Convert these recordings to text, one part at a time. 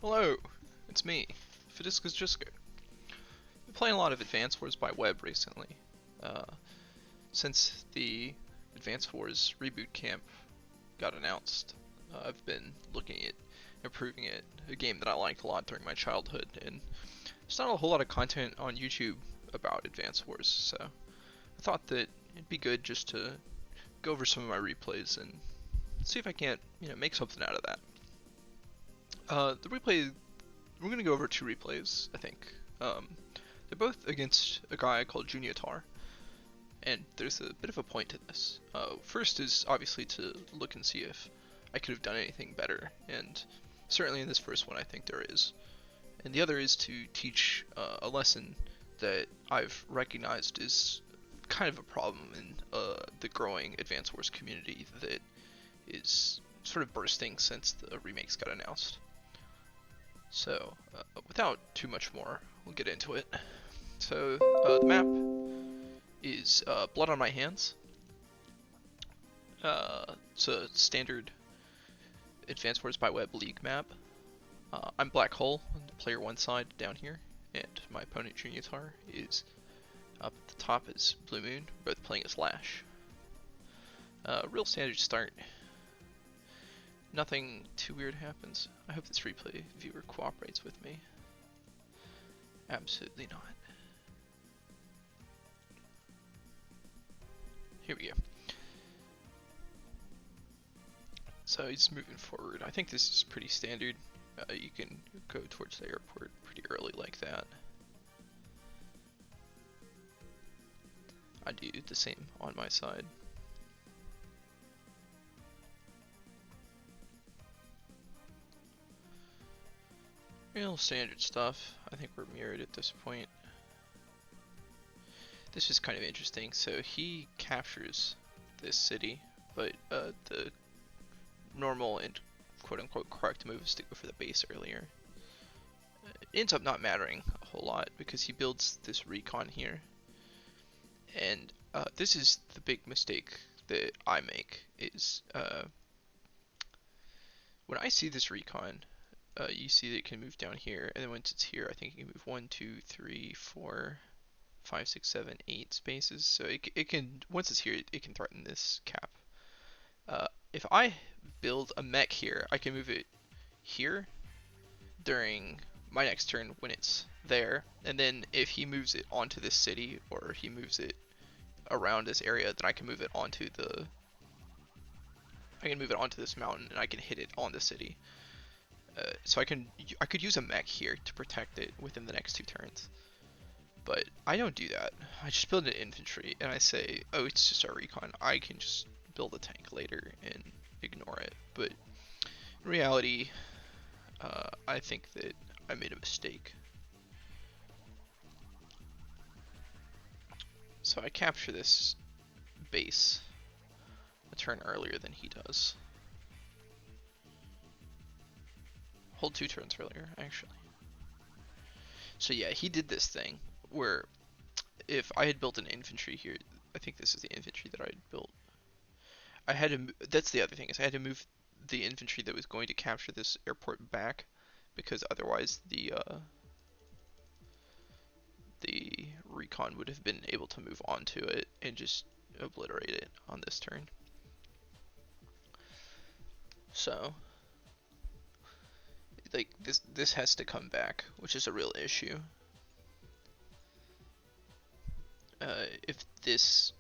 Hello, it's me, Fidiscus Jisko. Been playing a lot of Advance Wars by Web recently. Uh, since the Advance Wars reboot camp got announced, I've been looking at improving it, a game that I liked a lot during my childhood, and there's not a whole lot of content on YouTube about Advance Wars, so I thought that it'd be good just to go over some of my replays and see if I can't, make something out of that. The replay, we're gonna go over two replays, I think. They're both against a guy called Juniatar, and there's a bit of a point to this. First is obviously to look and see if I could have done anything better, and certainly in this first one I think there is. And the other is to teach a lesson that I've recognized is kind of a problem in the growing Advance Wars community that is sort of bursting since the remakes got announced. So, without too much more, we'll get into it. So, the map is Blood on My Hands. It's a standard Advance Wars by Web League map. I'm Black Hole on the player one side down here, and my opponent Juniatar is up at the top as Blue Moon, both playing as Lash. Real standard start. Nothing too weird happens. I hope this replay viewer cooperates with me. Absolutely not. Here we go. So he's moving forward. I think this is pretty standard. You can go towards the airport pretty early like that. I do the same on my side. Real standard stuff. I think we're mirrored at this point. This is kind of interesting. So he captures this city, but the normal and quote-unquote correct move is to go for the base earlier. It ends up not mattering a whole lot because he builds this recon here. And this is the big mistake that I make is when I see this recon, you see that it can move down here, and then once it's here, I think it can move 1, 2, 3, 4, 5, 6, 7, 8 spaces. So it can, once it's here, it can threaten this cap. If I build a mech here, I can move it here during my next turn when it's there, and then if he moves it onto this city, or he moves it around this area, then I can move it onto this mountain, and I can hit it on the city. So I could use a mech here to protect it within the next 2 turns, but I don't do that. I just build an infantry and I say, oh, it's just our recon. I can just build a tank later and ignore it. But in reality, I think that I made a mistake. So I capture this base a turn earlier than he does. Hold 2 turns earlier, actually. So yeah, he did this thing where if I had built an infantry here, I think this is the infantry that I had built. I had to. That's the other thing is I had to move the infantry that was going to capture this airport back, because otherwise the recon would have been able to move onto it and just obliterate it on this turn. So, like this has to come back, which is a real issue. If this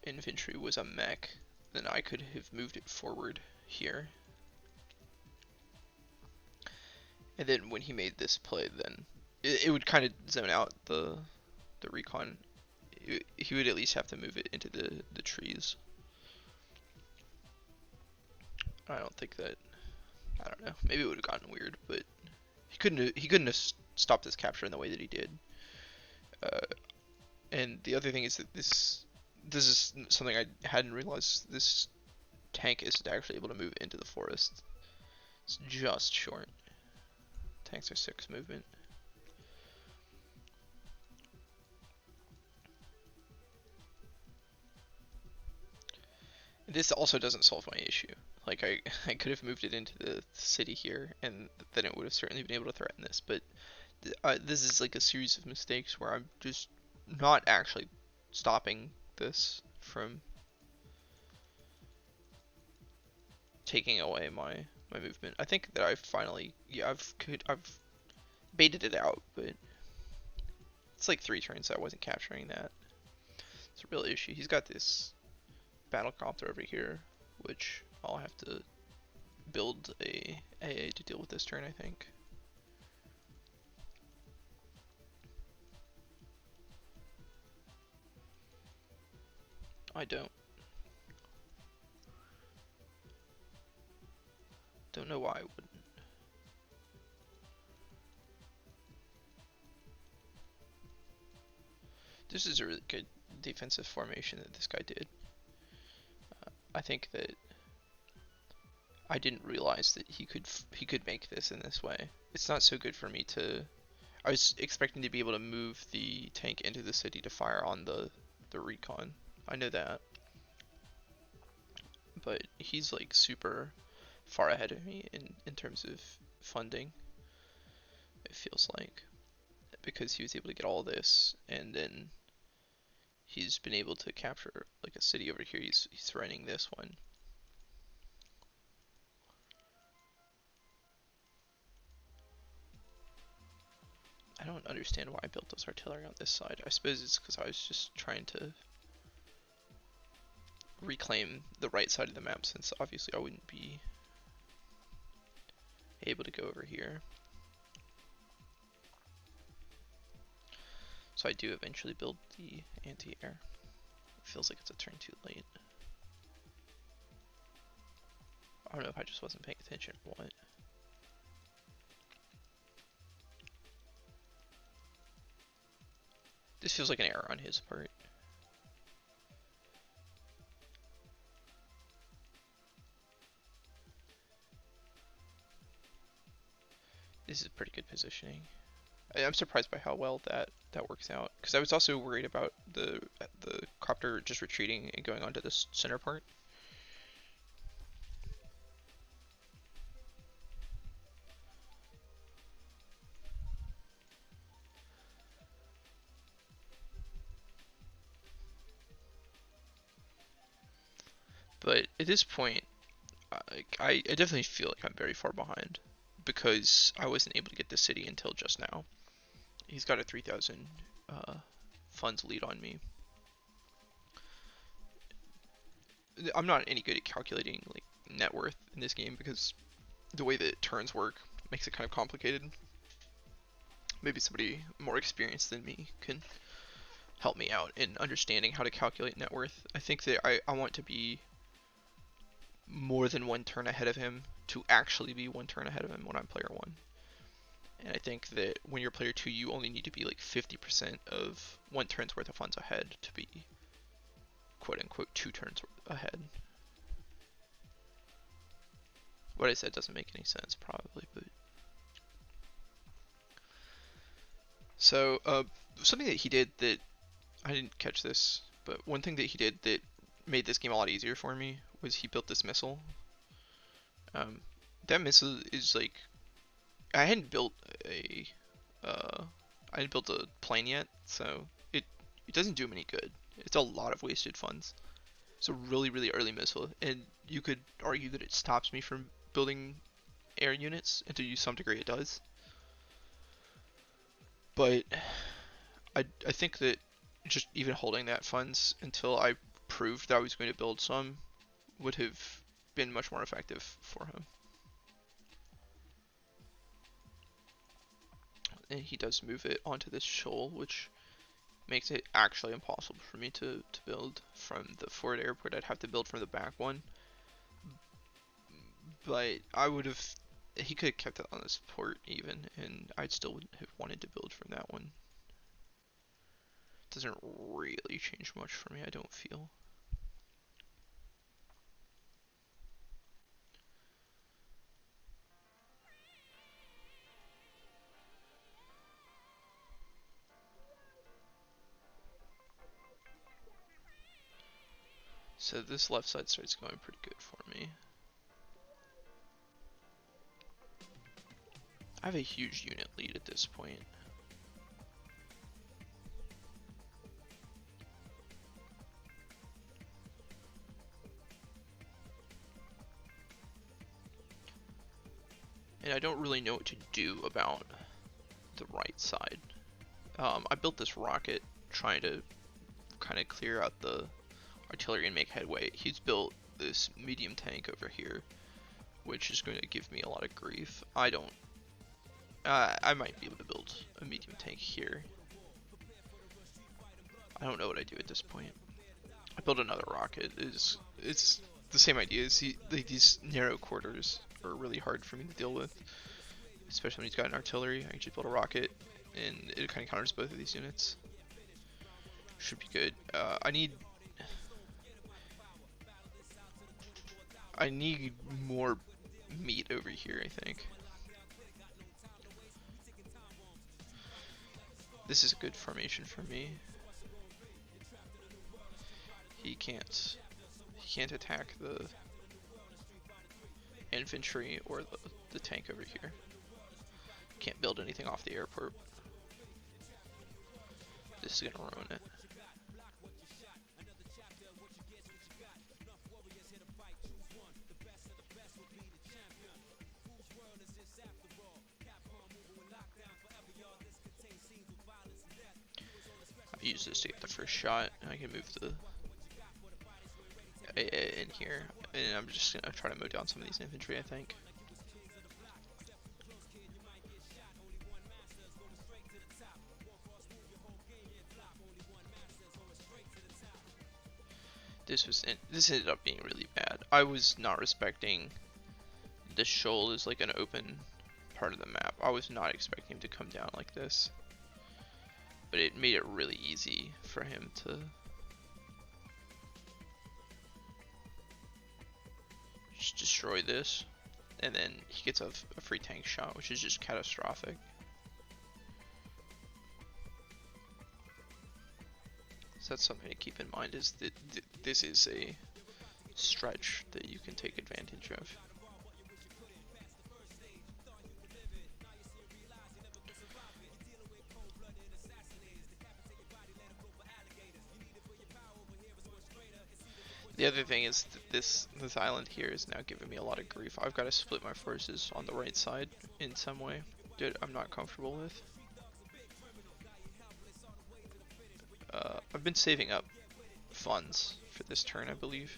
infantry was a mech, then I could have moved it forward here. And then when he made this play, then it would kind of zone out the recon. He would at least have to move it into the trees. I don't think that. I don't know. Maybe it would have gotten weird, but he couldn't have stopped this capture in the way that he did. And the other thing is that this is something I hadn't realized. This tank isn't actually able to move into the forest. It's just short. Tanks are 6 movement. This also doesn't solve my issue. Like I could have moved it into the city here, and then it would have certainly been able to threaten this. But this is like a series of mistakes where I'm just not actually stopping this from taking away my movement. I think that I've finally, yeah, I've baited it out, but it's like 3 turns that I wasn't capturing that. It's a real issue. He's got this battlecopter over here, which I'll have to build a AA to deal with this turn, I think. I don't know why I wouldn't. This is a really good defensive formation that this guy did. I think that I didn't realize that he could make this in this way. It's not so good for me to. I was expecting to be able to move the tank into the city to fire on the recon. I know that, but he's like super far ahead of me in terms of funding. It feels like, because he was able to get all this, and then he's been able to capture like a city over here. He's threatening this one. I don't understand why I built this artillery on this side. I suppose it's because I was just trying to reclaim the right side of the map, since obviously I wouldn't be able to go over here. So I do eventually build the anti-air. It feels like it's a turn too late. I don't know if I just wasn't paying attention or what. This feels like an error on his part. This is pretty good positioning. I'm surprised by how well that works out, because I was also worried about the copter just retreating and going onto this center part. But at this point, I definitely feel like I'm very far behind, because I wasn't able to get the city until just now. He's got a 3,000 funds lead on me. I'm not any good at calculating like net worth in this game, because the way that turns work makes it kind of complicated. Maybe somebody more experienced than me can help me out in understanding how to calculate net worth. I think that I want to be more than 1 turn ahead of him to actually be 1 turn ahead of him when I'm player 1. And I think that when you're player 2, you only need to be like 50% of 1 turn's worth of funds ahead to be quote unquote 2 turns ahead. What I said doesn't make any sense probably, but so something that he did that I didn't catch this, but one thing that he did that made this game a lot easier for me was he built this missile. That missile is like, I hadn't built a plane yet, so it doesn't do him any good. It's a lot of wasted funds. It's a really early missile, and you could argue that it stops me from building air units, and to some degree it does. But I think that just even holding that funds until I proved that I was going to build some would have been much more effective for him. And he does move it onto this shoal, which makes it actually impossible for me to build from the forward airport. I'd have to build from the back one. But I would have, he could have kept it on this port even, and I still wouldn't have wanted to build from that one. It doesn't really change much for me, I don't feel. So this left side starts going pretty good for me. I have a huge unit lead at this point. And I don't really know what to do about the right side. I built this rocket trying to kind of clear out the artillery and make headway. He's built this medium tank over here, which is going to give me a lot of grief. I might be able to build a medium tank here. I don't know what I do at this point. I built another rocket. It's the same idea. Like these narrow quarters are really hard for me to deal with, especially when he's got an artillery. I can just build a rocket, and it kind of counters both of these units. Should be good. I need more meat over here, I think. This is a good formation for me. He can't attack the infantry or the tank over here. Can't build anything off the airport. This is gonna ruin it. I use this to get the first shot, and I can move the AA in here, and I'm just gonna try to mow down some of these infantry, I think. This ended up being really bad. I was not respecting the shoal is like an open part of the map. I was not expecting him to come down like this, but it made it really easy for him to just destroy this, and then he gets a free tank shot, which is just catastrophic. So that's something to keep in mind, is that this is a stretch that you can take advantage of. The other thing is that this island here is now giving me a lot of grief. I've got to split my forces on the right side in some way that I'm not comfortable with. I've been saving up funds for this turn, I believe.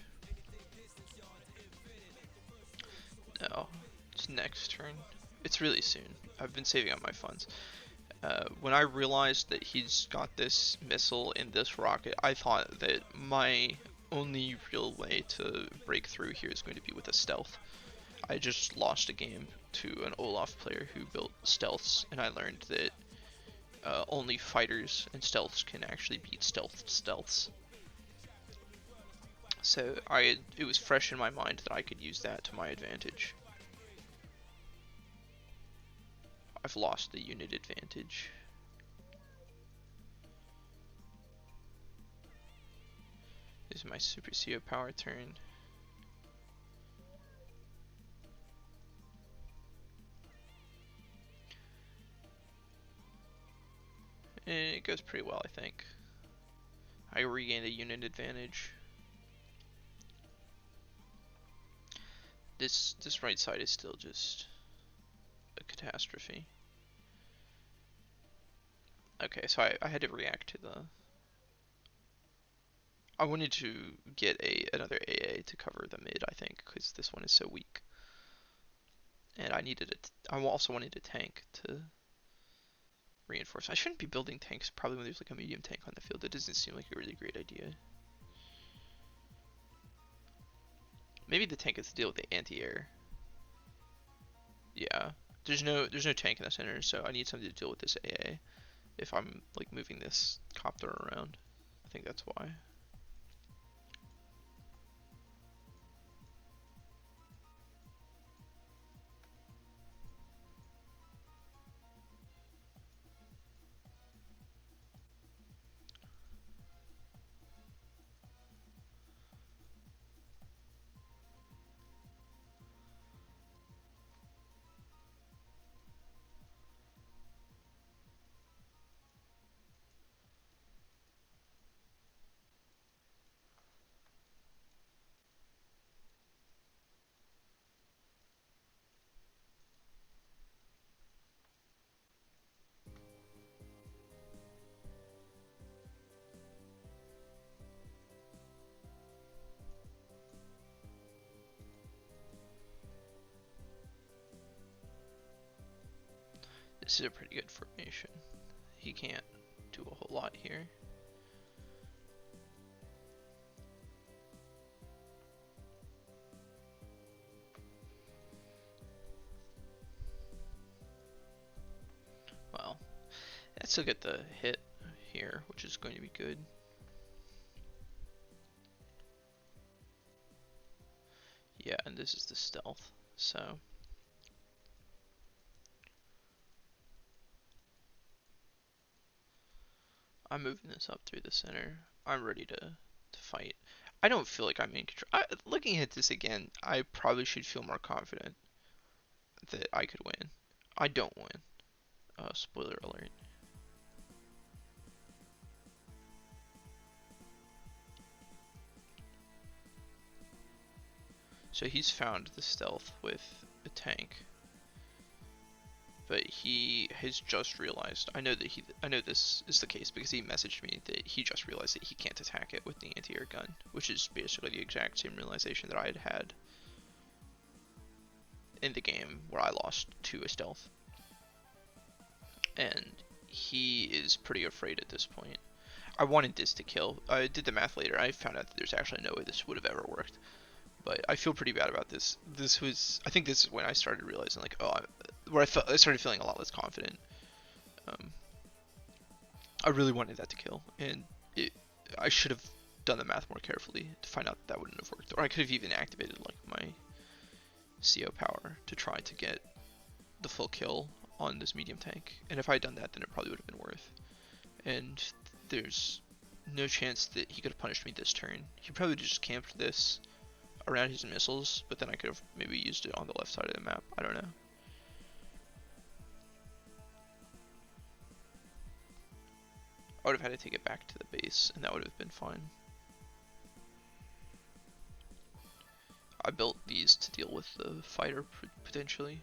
No, it's next turn. It's really soon. I've been saving up my funds. When I realized that he's got this missile and this rocket, I thought that my only real way to break through here is going to be with a stealth. I just lost a game to an Olaf player who built stealths, and I learned that only fighters and stealths can actually beat stealths. So it was fresh in my mind that I could use that to my advantage. I've lost the unit advantage. This is my Super CO power turn. And it goes pretty well, I think. I regained a unit advantage. This right side is still just a catastrophe. Okay, so I had to react to the... I wanted to get another AA to cover the mid, I think, because this one is so weak. And I also wanted a tank to reinforce. I shouldn't be building tanks probably when there's like a medium tank on the field. That doesn't seem like a really great idea. Maybe the tank has to deal with the anti-air. Yeah, there's no tank in the center, so I need something to deal with this AA if I'm like moving this copter around. I think that's why. This is a pretty good formation. He can't do a whole lot here. Well, I still get the hit here, which is going to be good. Yeah, and this is the stealth, so I'm moving this up through the center. I'm ready to fight. I don't feel like I'm in control. Looking at this again, I probably should feel more confident that I could win. I don't win. Spoiler alert. So he's found the stealth with a tank, but he has just realized. I know this is the case because he messaged me that he just realized that he can't attack it with the anti-air gun, which is basically the exact same realization that I had had in the game where I lost to a stealth. And he is pretty afraid at this point. I wanted this to kill. I did the math later. I found out that there's actually no way this would have ever worked. But I feel pretty bad about this. I think this is when I started realizing, like, I started feeling a lot less confident. I really wanted that to kill, and I should have done the math more carefully to find out that wouldn't have worked. Or I could have even activated, like, my CO power to try to get the full kill on this medium tank. And if I had done that, then it probably would have been worth. And there's no chance that he could have punished me this turn. He probably just camped this around his missiles, but then I could have maybe used it on the left side of the map. I don't know. I would have had to take it back to the base, and that would have been fine. I built these to deal with the fighter, potentially.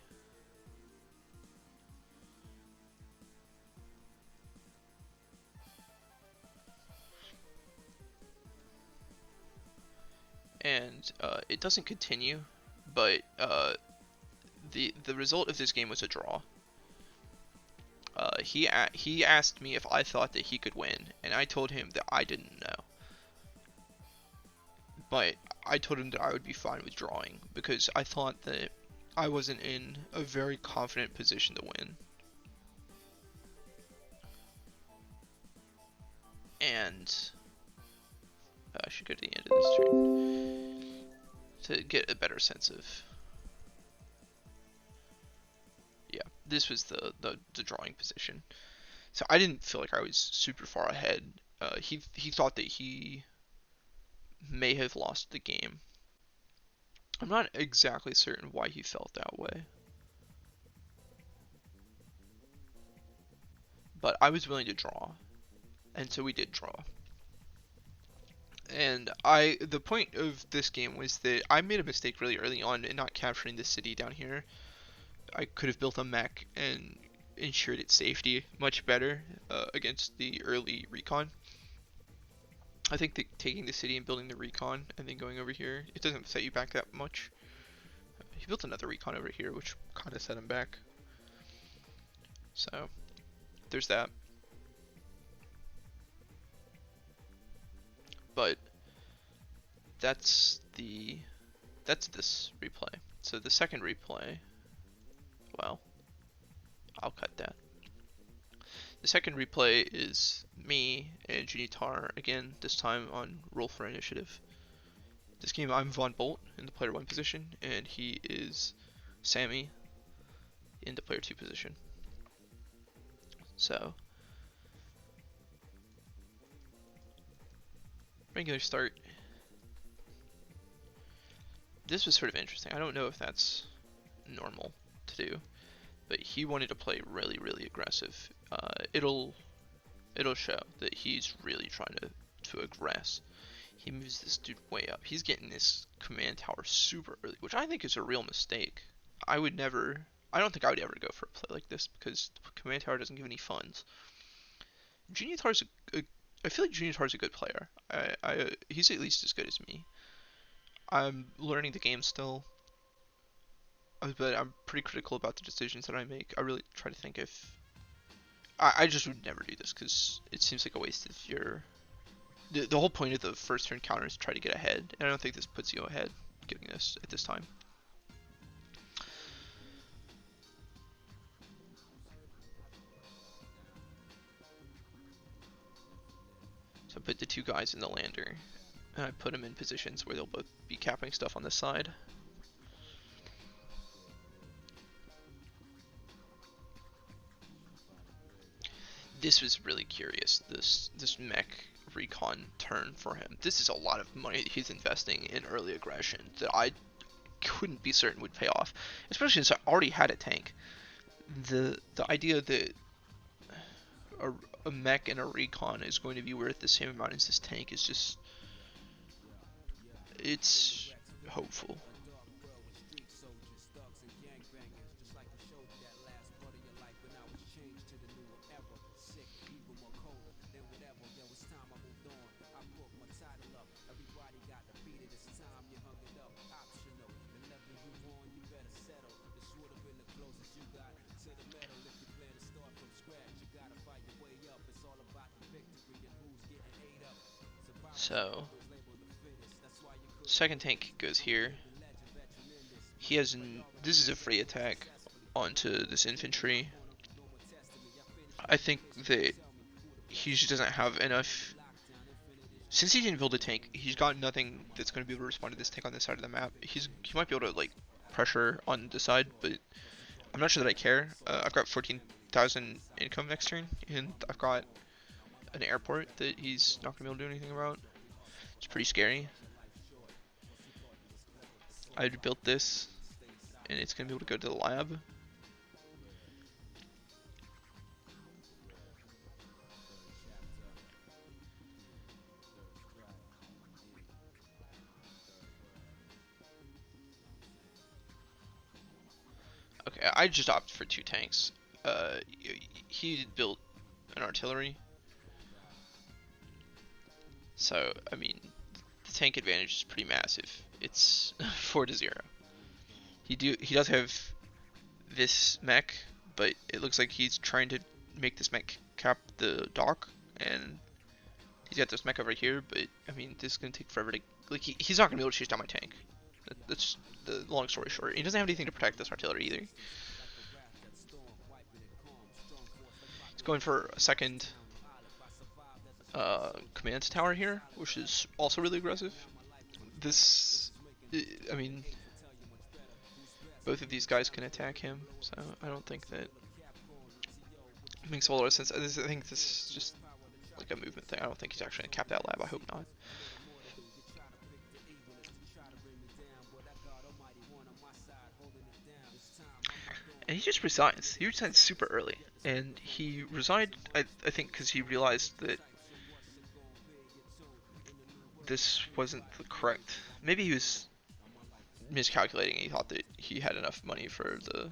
And it doesn't continue, but the result of this game was a draw. He asked me if I thought that he could win, and I told him that I didn't know. But I told him that I would be fine with drawing because I thought that I wasn't in a very confident position to win. And I should go to the end of this turn to get a better sense of. Yeah, this was the drawing position. So I didn't feel like I was super far ahead. He thought that he may have lost the game. I'm not exactly certain why he felt that way, but I was willing to draw, and so we did draw. And the point of this game was that I made a mistake really early on in not capturing the city down here. I could have built a mech and ensured its safety much better against the early recon. I think that taking the city and building the recon and then going over here, it doesn't set you back that much. He built another recon over here, which kind of set him back. So, there's that. But that's this replay. So the second replay, well, I'll cut that. The second replay is me and Junitar again, this time on Roll for Initiative. This game I'm Von Bolt in the player 1 position, and he is Sammy in the player 2 position. So, regular start. This was sort of interesting. I don't know if that's normal to do, but he wanted to play really, really aggressive. It'll show that he's really trying to aggress. He moves this dude way up. He's getting this command tower super early, which I think is a real mistake. I don't think I would ever go for a play like this because the command tower doesn't give any funds. I feel like Junitar's a good player. He's at least as good as me. I'm learning the game still. but I'm pretty critical about the decisions that I make. I really try to think if I just would never do this because it seems like a waste of your. The whole point of the first turn counter is to try to get ahead, and I don't think this puts you ahead getting this at this time. So I put the two guys in the lander, and I put them in positions where they'll both be capping stuff on this side. This was really curious, this mech recon turn for him. This is a lot of money that he's investing in early aggression that I couldn't be certain would pay off, especially since I already had a tank. The idea that a mech and a recon is going to be worth the same amount as this tank is just, it's hopeful. So, second tank goes here. He has this is a free attack onto this infantry. I think that he just doesn't have enough. Since he didn't build a tank, he's got nothing that's going to be able to respond to this tank on this side of the map. He might be able to like pressure on the side, but I'm not sure that I care. I've got 14,000 income next turn, and I've got an airport that he's not going to be able to do anything about. It's pretty scary. I built this, and it's going to be able to go to the lab. Okay, I just opted for two tanks. He built an artillery. So, I mean, the tank advantage is pretty massive. It's 4-0. He does have this mech, but it looks like he's trying to make this mech cap the dock, and he's got this mech over here, but I mean, this is gonna take forever to, like, he's not gonna be able to chase down my tank. That's the long story short. He doesn't have anything to protect this artillery either. He's going for a second command tower here, which is also really aggressive. This, I mean, both of these guys can attack him, so I don't think that it makes a lot of sense. I think this is just like a movement thing. I don't think he's actually gonna cap that lab. I hope not. And he just resigns. He resigns super early, and he resigned, I think, because he realized that this wasn't the correct. Maybe he was miscalculating. He thought that he had enough money for the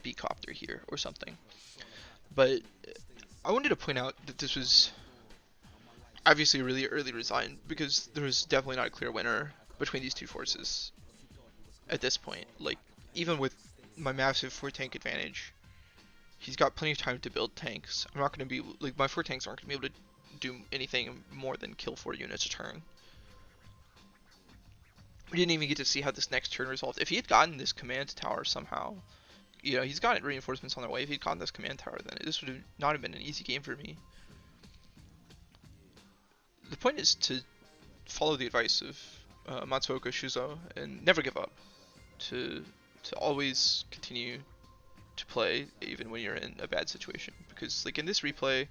B-copter here or something. But I wanted to point out that this was obviously a really early resign because there was definitely not a clear winner between these two forces at this point. Like, even with my massive 4-tank advantage, he's got plenty of time to build tanks. I'm not going to be, like, my 4 tanks aren't going to be able to do anything more than kill 4 units a turn. We didn't even get to see how this next turn resolved. If he had gotten this command tower somehow, you know, he's got reinforcements on their way. If he'd gotten this command tower, then this would have not have been an easy game for me. The point is to follow the advice of Matsuoka Shuzo and never give up. To always continue to play even when you're in a bad situation. Because like in this replay,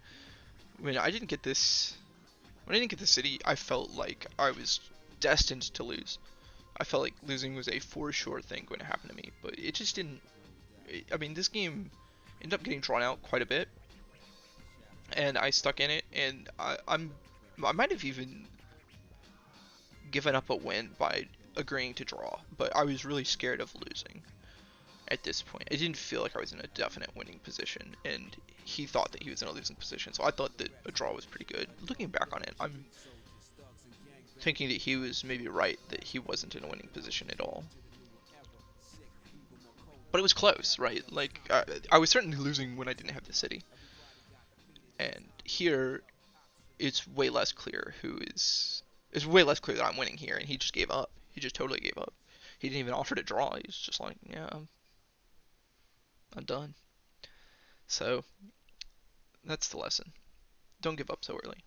when I didn't get this city, I felt like I was destined to lose. I felt like losing was a for sure thing going to happen to me, but it just didn't. I mean, this game ended up getting drawn out quite a bit, and I stuck in it, and I might have even given up a win by agreeing to draw, but I was really scared of losing at this point. I didn't feel like I was in a definite winning position, and he thought that he was in a losing position, so I thought that a draw was pretty good. Looking back on it, I'm thinking that he was maybe right, that he wasn't in a winning position at all. but it was close, right? Like I was certainly losing when I didn't have the city, and here it's way less clear who is. It's way less clear that I'm winning here, and he just gave up. He just totally gave up. He didn't even offer to draw. He was just like, yeah, I'm done. So that's the lesson. Don't give up so early.